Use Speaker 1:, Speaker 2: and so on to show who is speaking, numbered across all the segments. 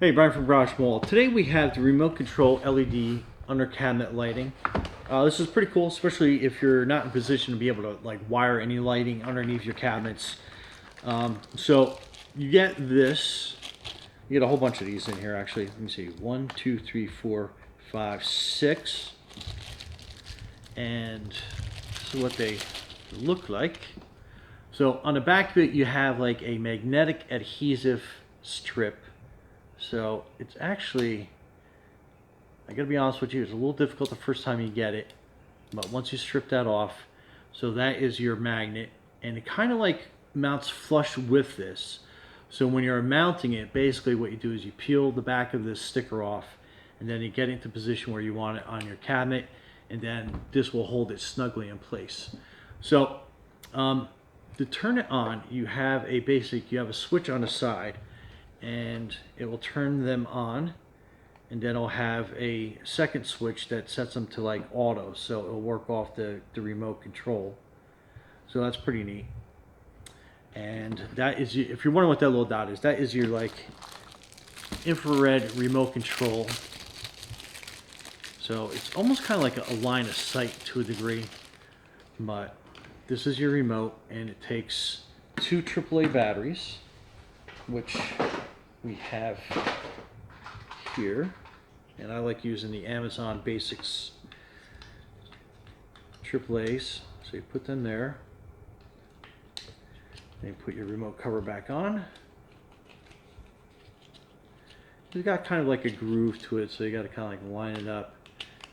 Speaker 1: Hey, Brian from Garage Mall. Today we have the remote control LED under cabinet lighting. This is pretty cool, especially if you're not in position to be able to like wire any lighting underneath your cabinets. So you get this. You get a whole bunch of these in here. Actually, let me see. 1, 2, 3, 4, 5, 6, and this is what they look like. So on the back of it, you have like a magnetic adhesive strip. So it's actually, I gotta be honest with you, it's a little difficult the first time you get it, but once you strip that off, so that is your magnet, and it kind of like mounts flush with this. So when you're mounting it, basically what you do is you peel the back of this sticker off, and then you get into position where you want it on your cabinet, and then this will hold it snugly in place. So to turn it on, you have a switch on the side, and it will turn them on, and then it'll have a second switch that sets them to like auto, so it'll work off the remote control. So that's pretty neat. And that is, if you're wondering what that little dot is, that is your like infrared remote control. So it's almost kind of like a line of sight to a degree, but this is your remote, and it takes 2 AAA batteries, which we have here, and I like using the Amazon Basics AAAs. So you put them there, then you put your remote cover back on. It's got kind of like a groove to it, so you got to kind of like line it up,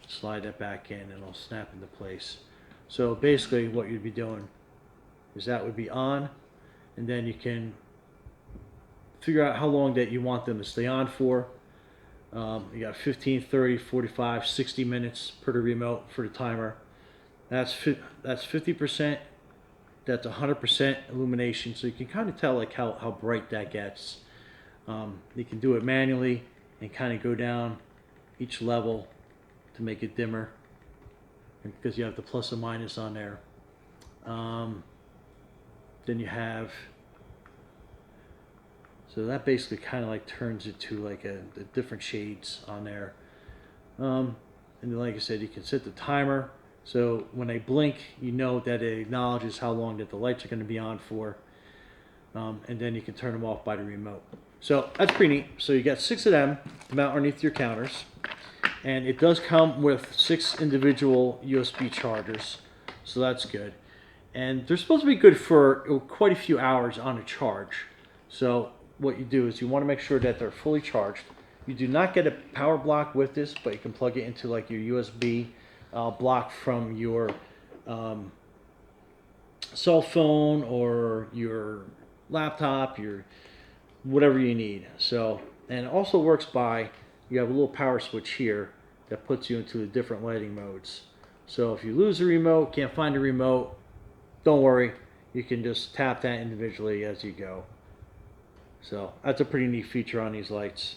Speaker 1: slide that back in, and it'll snap into place. So basically what you'd be doing is that would be on, and then you can figure out how long that you want them to stay on for. You got 15, 30, 45, 60 minutes per the remote for the timer. That's 50%. That's 100% illumination, so you can kind of tell like how bright that gets. You can do it manually and kind of go down each level to make it dimmer, because you have the plus and minus on there. Then you have, so that basically kind of like turns it to like the different shades on there. And then like I said, you can set the timer. So when they blink, you know that it acknowledges how long that the lights are going to be on for. And then you can turn them off by the remote. So that's pretty neat. So you got 6 of them to mount underneath your counters. And it does come with 6 individual USB chargers. So that's good. And they're supposed to be good for quite a few hours on a charge. So what you do is you want to make sure that they're fully charged. You do not get a power block with this, but you can plug it into like your USB block from your cell phone or your laptop, your whatever you need. So, and it also works by, you have a little power switch here that puts you into the different lighting modes. So if you lose the remote, can't find the remote, don't worry, you can just tap that individually as you go. So that's a pretty neat feature on these lights.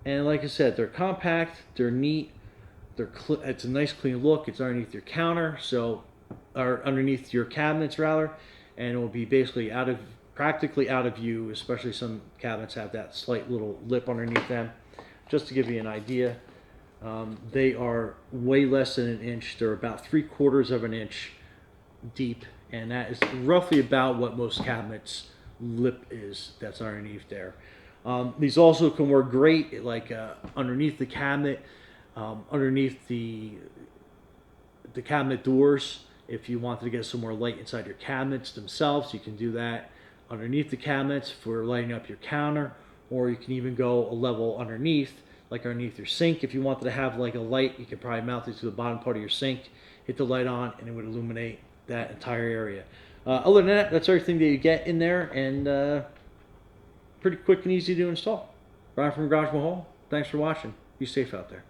Speaker 1: And like I said, they're compact, they're neat, it's a nice clean look. It's underneath your counter, or underneath your cabinets rather, and it will be basically practically out of view, especially some cabinets have that slight little lip underneath them. Just to give you an idea, they are way less than an inch. They're about 3/4 of an inch deep, and that is roughly about what most cabinets lip is that's underneath there. These also can work great like underneath the cabinet, underneath the cabinet doors. If you wanted to get some more light inside your cabinets themselves, you can do that underneath the cabinets for lighting up your counter, or you can even go a level underneath, like underneath your sink. If you wanted to have like a light, you could probably mount it to the bottom part of your sink, hit the light on, and it would illuminate that entire area. Other than that, that's everything that you get in there, and pretty quick and easy to install. Brian from Garage Mall. Thanks for watching. Be safe out there.